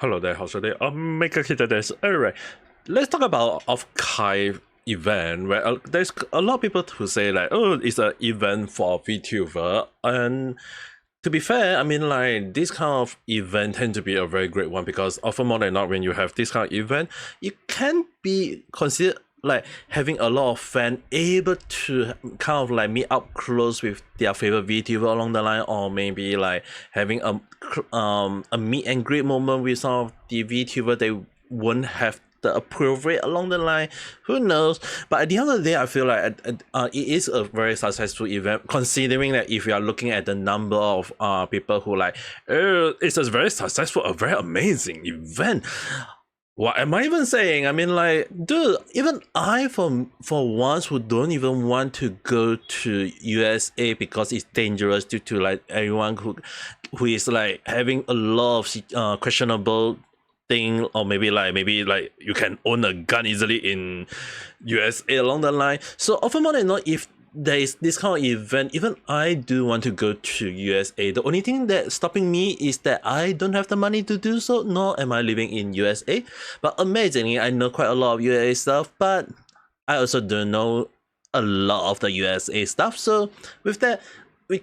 Hello there, how's your day? Ame Gakita this. Alright, let's talk about OffKai event where there's a lot of people who say like, oh, it's an event for VTuber, and to be fair, I mean like this kind of event tend to be a very great one because often more than not when you have this kind of event, you can be considered like having a lot of fans able to kind of like meet up close with their favorite VTuber along the line, or maybe like having a meet and greet moment with some of the VTuber they won't have the appropriate along the line. Who knows? But at the end of the day, I feel like it is a very successful event, considering that if you are looking at the number of people who like, it's a very successful, a very amazing event. What am I even saying? I mean, like, dude, even I, for once, who don't even want to go to USA because it's dangerous due to like everyone who is like having a lot of questionable thing, or maybe like you can own a gun easily in USA along the line. So often more than not, if there is this kind of event, even I do want to go to USA. The only thing that's stopping me is that I don't have the money to do so, nor am I living in USA. But amazingly, I know quite a lot of USA stuff, but I also don't know a lot of the USA stuff. So with that, we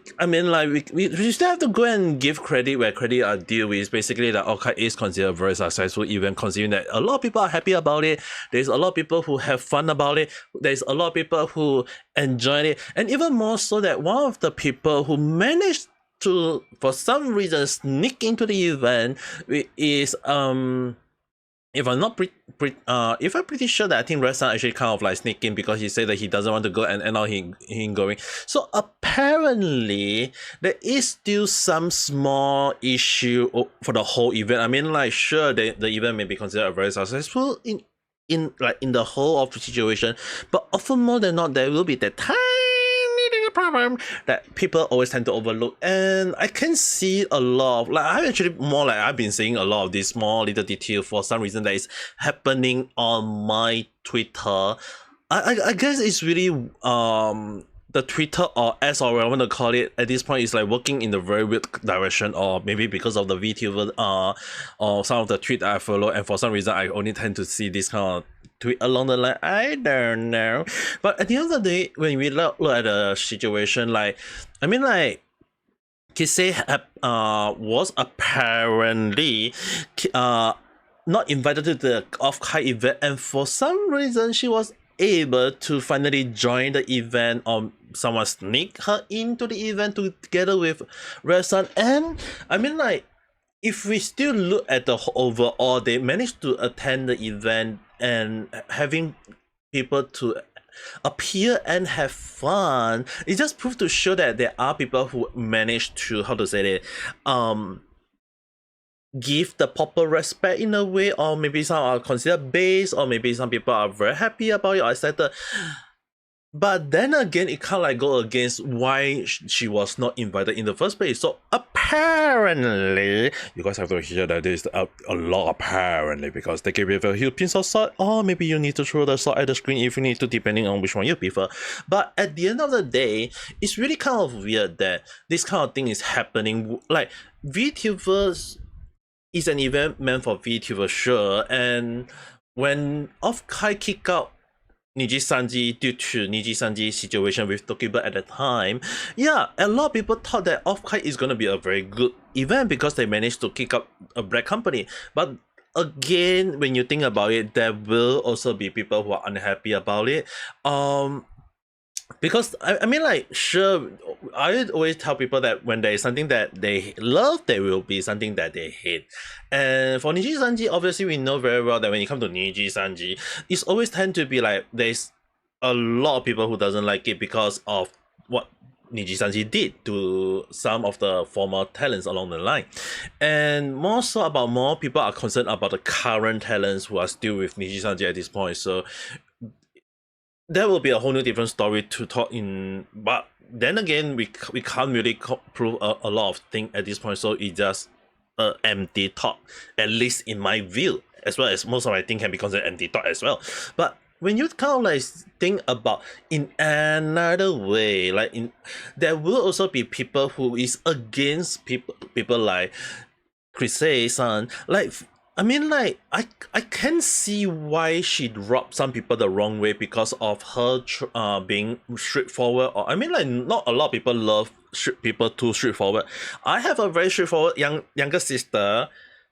still have to go and give credit where credit are due. Is basically that OffKai is considered a very successful event, considering that a lot of people are happy about it. There's a lot of people who have fun about it. There's a lot of people who enjoyed it, and even more so that one of the people who managed to, for some reason, sneak into the event is if I'm not if I'm pretty sure that I think Red Sun actually kind of like sneak in because he said that he doesn't want to go, and now he going. So apparently there is still some small issue for the whole event. I mean, like, sure, the event may be considered very successful in the whole of the situation, but often more than not there will be that tiny little problem that people always tend to overlook. And I can see a lot of, like, I've been seeing a lot of these small little details for some reason that is happening on my Twitter. I guess it's really the Twitter, or as or I want to call it at this point, is like working in the very weird direction, or maybe because of the VTuber or some of the tweet I follow, and for some reason I only tend to see this kind of tweet along the line. I don't know. But at the end of the day, when we look at the situation, like, I mean, like, Kisei was apparently not invited to the OffKai event, and for some reason she was able to finally join the event, or someone sneak her into the event together with Red Sun. And I mean, like, if we still look at the overall, they managed to attend the event and having people to appear and have fun. It just proves to show that there are people who manage to, how to say it, give the proper respect in a way, or maybe some are considered base, or maybe some people are very happy about it or etc. But then again, it can't like go against why she was not invited in the first place. So apparently, you guys have to hear that there's a lot apparently, because they give you a huge pinch of salt, or maybe you need to throw the salt at the screen if you need to, depending on which one you prefer. But at the end of the day, it's really kind of weird that this kind of thing is happening. Like, VTubers is an event meant for VTubers, sure, and when OffKai kick out Niji Sanji due to Niji Sanji's situation with Tokiba at the time, yeah, a lot of people thought that OffKai is gonna be a very good event because they managed to kick up a black company. But again, when you think about it, there will also be people who are unhappy about it. Because I mean, like, sure, I always tell people that when there is something that they love, there will be something that they hate. And for Niji Sanji, obviously we know very well that when it comes to Niji Sanji, it's always tend to be like there's a lot of people who doesn't like it because of what Niji Sanji did to some of the former talents along the line. And more so about more people are concerned about the current talents who are still with Niji Sanji at this point. So that will be a whole new different story to talk in. But then again, we can't really prove a lot of things at this point, so it's just empty talk, at least in my view, as well as most of my things can be considered empty talk as well. But when you kind of like think about in another way, like there will also be people who is against people like Chris-san, like I mean, like, I can see why she rubbed some people the wrong way because of her being straightforward. Or I mean, like, not a lot of people love people too straightforward. I have a very straightforward younger sister.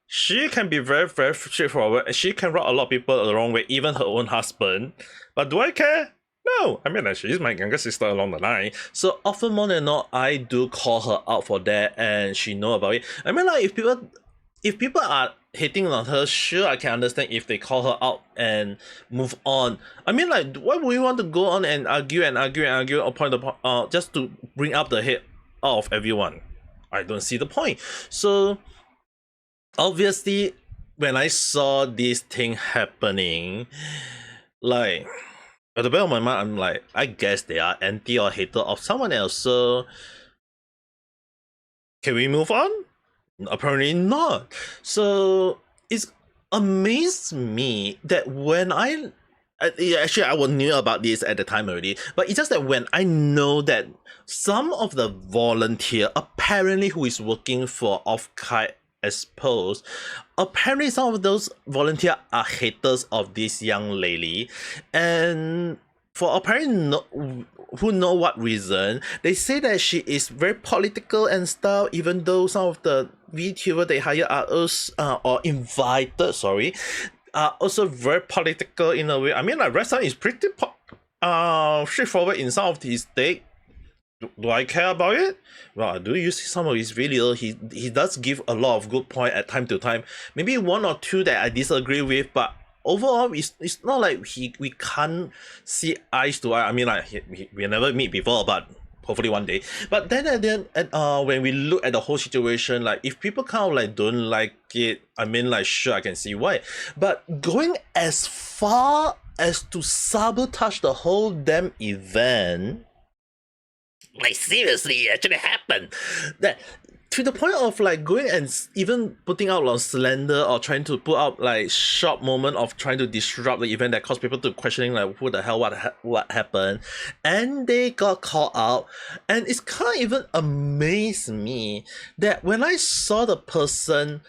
She can be very, very straightforward. She can rub a lot of people the wrong way, even her own husband. But do I care? No. I mean, like, she's my younger sister along the line. So often more than not, I do call her out for that, and she know about it. I mean, like, if people are hating on her, sure, I can understand if they call her out and move on. I mean, like, why would we want to go on and argue or point just to bring up the head out of everyone? I don't see the point. So obviously, when I saw this thing happening, like, at the back of my mind, I'm like, I guess they are anti or hater of someone else. So can we move on? Apparently not. So it's amazed me that when actually I knew about this at the time already, but it's just that when I know that some of the volunteer apparently who is working for OffKai Expo, apparently some of those volunteer are haters of this young lady, and for apparently who know what reason, they say that she is very political and stuff, even though some of the VTuber they hire are also, or invited, sorry, are also very political in a way. I mean, like, Red Sun is pretty straightforward in some of his take. Do I care about it? Well, I do use some of his videos. He does give a lot of good point at time to time. Maybe one or two that I disagree with, but overall, it's not like we can't see eyes to eye. I mean, like, we never meet before, but hopefully one day. But then when we look at the whole situation, like, if people kind of like don't like it, I mean, like, sure, I can see why. But going as far as to sabotage the whole damn event, like, seriously, it actually happened. That to the point of like going and even putting out on slander or trying to put out like short moment of trying to disrupt the event that caused people to questioning like who the hell what happened, and they got called out. And it's kind of even amazed me that when I saw the person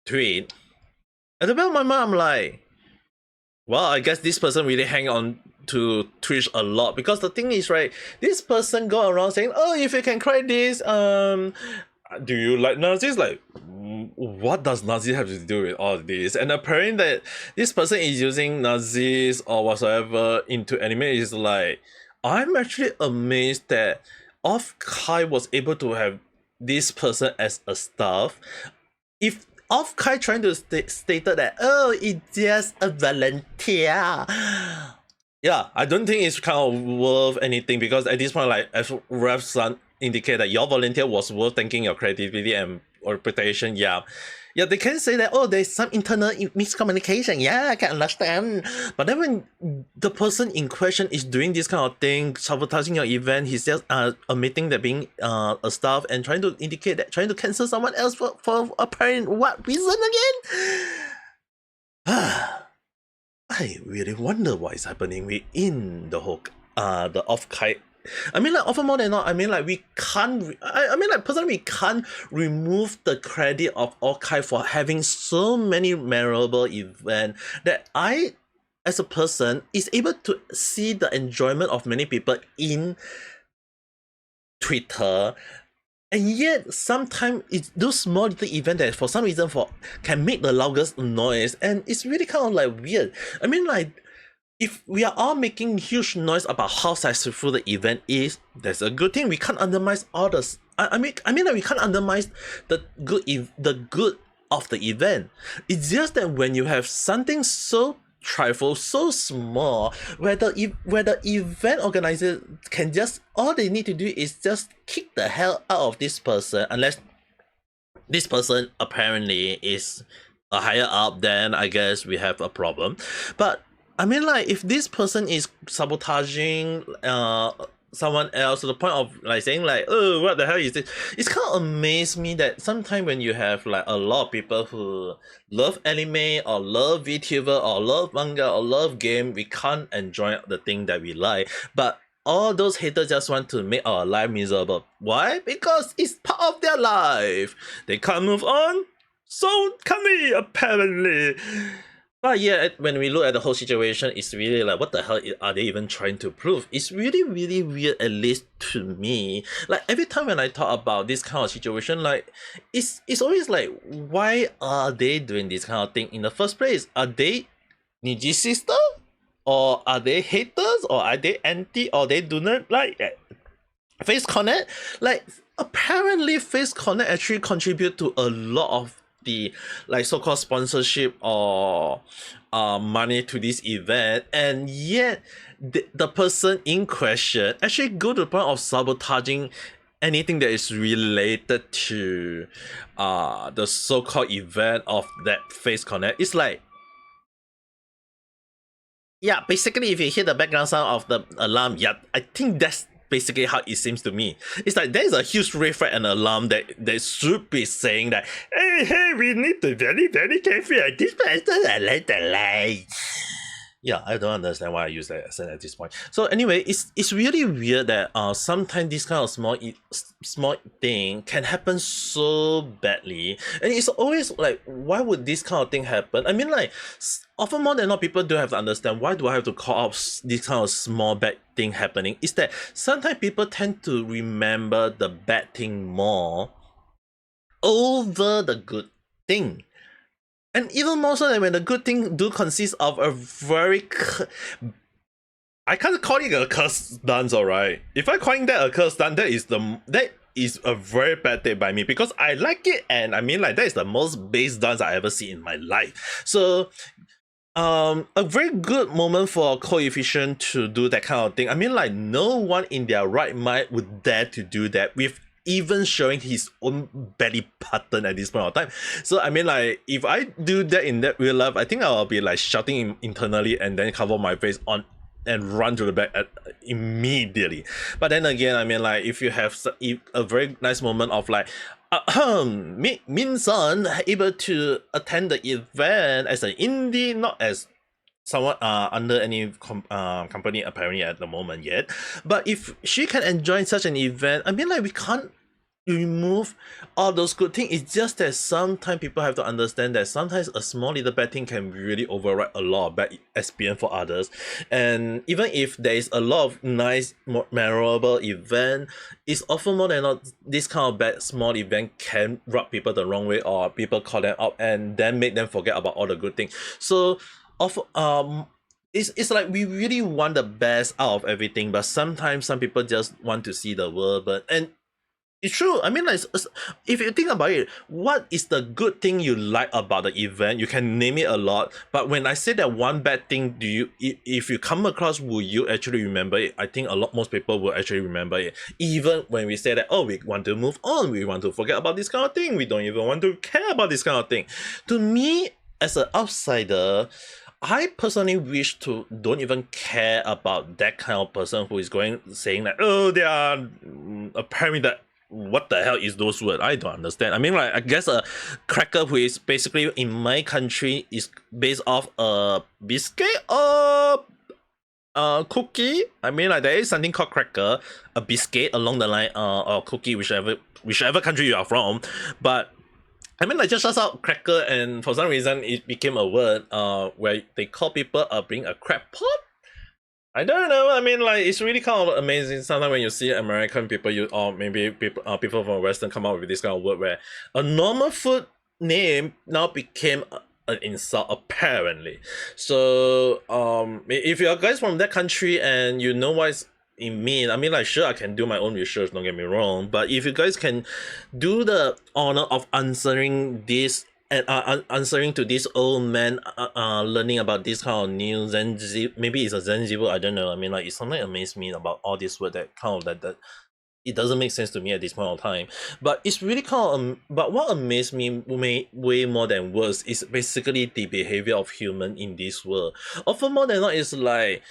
tweet, at the back of my mind, I'm like, well, I guess this person really hang on to Twitch a lot, because the thing is, right, this person go around saying, oh, if you can cry this, do you like Nazis? Like, what does Nazis have to do with all this? And apparently that this person is using Nazis or whatsoever into anime is like, I'm actually amazed that OffKai was able to have this person as a staff. If OffKai trying to stated that, oh, it's just a volunteer, yeah, I don't think it's kind of worth anything, because at this point, like, as Ref Sun indicate that your volunteer was worth thanking your creativity and or reputation. Yeah, they can say that, oh, there's some internal miscommunication. Yeah, I can understand. But then when the person in question is doing this kind of thing, sabotaging your event, he's just admitting that being a staff and trying to indicate that trying to cancel someone else for apparent what reason again? I really wonder what is happening within the whole the OffKai. I mean, like, offer more than not, I mean, like, we can't I mean, like, personally, we can't remove the credit of OffKai for having so many memorable events that I, as a person, is able to see the enjoyment of many people in Twitter. And yet, sometimes it's those small little events that for some reason can make the loudest noise, and it's really kind of like weird. I mean, like, if we are all making huge noise about how successful the event is, that's a good thing. We can't undermine all the. I mean, like, we can't undermine the good of the event. It's just that when you have something so trifle, so small, where the event organizer can just, all they need to do is just kick the hell out of this person, unless this person apparently is a higher up, then I guess we have a problem. But I mean, like, if this person is sabotaging someone else to the point of like saying like, oh, what the hell is this? It's kind of amazed me that sometimes when you have like a lot of people who love anime or love VTuber or love manga or love game, we can't enjoy the thing that we like. But all those haters just want to make our life miserable. Why? Because it's part of their life. They can't move on. So canny, apparently. But yeah, when we look at the whole situation, it's really like, what the hell are they even trying to prove? It's really, really weird, at least to me. Like, every time when I talk about this kind of situation, like, it's always like, why are they doing this kind of thing in the first place? Are they Niji sister? Or are they haters? Or are they anti? Or they do not like Face Connect? Like, apparently Face Connect actually contribute to a lot of the like so-called sponsorship or money to this event, and yet the person in question actually go to the point of sabotaging anything that is related to the so-called event of that Face Connect. It's like, yeah, basically if you hear the background sound of the alarm, yeah, I think that's basically how it seems to me. It's like there's a huge red flag and alarm that should be saying that, hey, we need to very, very careful at this person and let the light. Yeah, I don't understand why I use that accent at this point. So anyway, it's really weird that sometimes this kind of small thing can happen so badly, and it's always like, why would this kind of thing happen? I mean, like, often more than not, people do have to understand, why do I have to call out this kind of small bad thing happening? Is that sometimes people tend to remember the bad thing more over the good thing. And even more so than when the good thing do consist of a very I can't call it a curse dance, alright? If I calling that a curse dance, that is a very bad thing by me, because I like it, and I mean, like, that is the most base dance I ever see in my life. So a very good moment for Coefficient to do that kind of thing. I mean, like, no one in their right mind would dare to do that with even showing his own belly button at this point of time. So I mean, like, if I do that in that real life, I think I'll be like shouting internally and then cover my face on and run to the back immediately. But then again, I mean, like, if you have a very nice moment of like, Min-san able to attend the event as an indie, not as someone under any company apparently at the moment yet. But if she can enjoy such an event, I mean, like, we can't remove all those good things. It's just that sometimes people have to understand that sometimes a small little bad thing can really override a lot of bad experience for others. And even if there is a lot of nice memorable event, it's often more than not this kind of bad small event can rub people the wrong way, or people call them up and then make them forget about all the good things. So it's like we really want the best out of everything, but sometimes some people just want to see the world. And it's true. I mean, like, if you think about it, what is the good thing you like about the event? You can name it a lot, but when I say that one bad thing, if you come across, will you actually remember it? I think most people will actually remember it. Even when we say that, oh, we want to move on, we want to forget about this kind of thing, we don't even want to care about this kind of thing. To me, as an outsider, I personally wish to don't even care about that kind of person who is saying that, oh, they are apparently that. What the hell is those words? I don't understand. I mean, like, I guess a cracker who is basically in my country is based off a biscuit or a cookie. I mean, like, there is something called cracker, a biscuit along the line, or cookie, whichever country you are from. But I mean, like, just out cracker, and for some reason it became a word where they call people being a crackpot. I don't know. I mean, like, it's really kind of amazing sometimes when you see American people, or maybe people from Western come up with this kind of word where a normal food name now became an insult, apparently. So if you are guys from that country and you know what it means, I mean, like, sure, I can do my own research, don't get me wrong, but if you guys can do the honor of answering this and answering to this old man learning about this kind of new maybe it's a Zenzibo, I don't know. I mean, like, it's something amazed me about all this word that kind of that it doesn't make sense to me at this point of time. But it's really kind of but what amazed me way more than words is basically the behavior of human in this world. Often more than not, is like,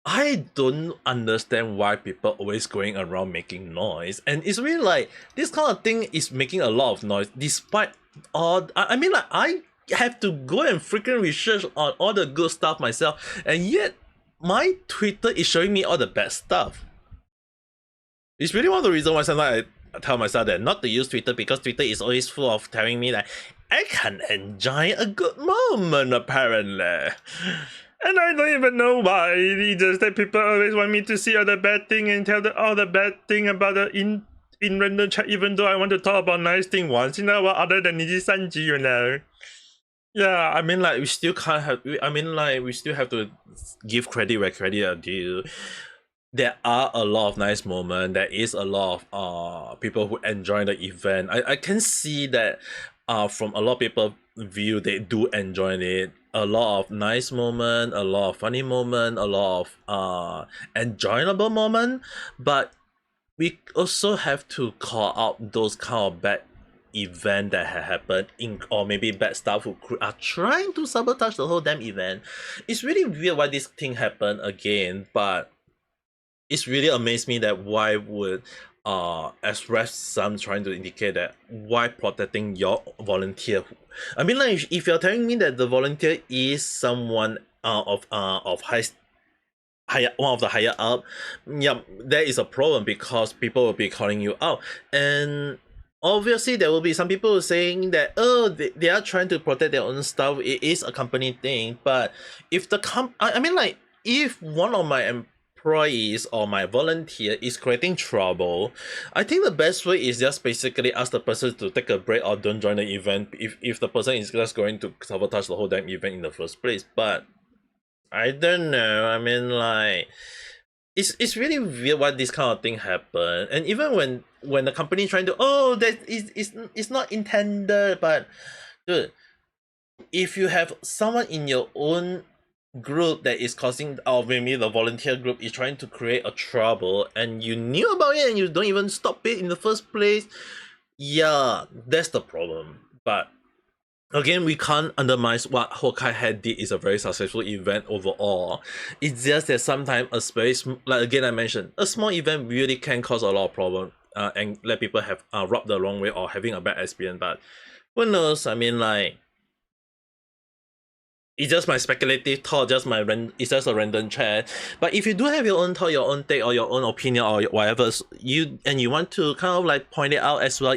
I don't understand why people always going around making noise, and it's really like this kind of thing is making a lot of noise despite all. I mean, like, I have to go and freaking research on all the good stuff myself, and yet my Twitter is showing me all the bad stuff. It's really one of the reasons why sometimes tell myself that not to use Twitter because Twitter is always full of telling me that I can enjoy a good moment apparently. And I don't even know why. It's just that people always want me to see all the bad thing and tell all the bad thing about the in random chat, even though I want to talk about nice thing once in a while other than 你是三级, you know. Yeah, I mean like we still can't have. I mean like we still have to give credit where credit are due. There are a lot of nice moments. There is a lot of people who enjoy the event. I can see that from a lot of people view they do enjoy it. A lot of nice moment, a lot of funny moment, a lot of enjoyable moment, but we also have to call out those kind of bad event that had happened in, or maybe bad staff who are trying to sabotage the whole damn event. It's really weird why this thing happened again, but it's really amazed me that why would express some trying to indicate that why protecting your volunteer. I mean like if you're telling me that the volunteer is someone of higher, one of the higher up, yeah, there is a problem because people will be calling you out. And obviously there will be some people saying that they are trying to protect their own stuff. It is a company thing, but if the I mean like if one of my employees or my volunteer is creating trouble, I think the best way is just basically ask the person to take a break or don't join the event if the person is just going to sabotage the whole damn event in the first place. But I don't know. I mean, like, it's really weird why this kind of thing happen. And even when the company trying to that is not intended, but dude, if you have someone in your own group that is causing, or maybe the volunteer group is trying to create a trouble, and you knew about it and you don't even stop it in the first place, yeah, that's the problem. But again, we can't undermine what OffKai had did is a very successful event overall. It's just that sometimes a space, like again I mentioned, a small event really can cause a lot of problem and let people have rubbed the wrong way or having a bad experience. But who knows? I mean like, it's just my speculative thought, it's just a random chat. But if you do have your own thought, your own take, or your own opinion, or whatever, you want to kind of like point it out as well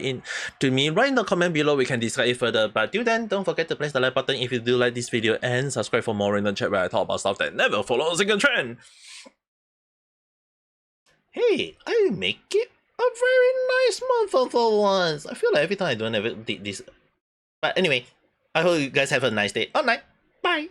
to me, write in the comment below, we can discuss it further. But till then, don't forget to press the like button if you do like this video, and subscribe for more random chat where I talk about stuff that never follows a single trend. Hey, I make it a very nice month for once. I feel like every time I don't ever did this. But anyway, I hope you guys have a nice day or night. Bye.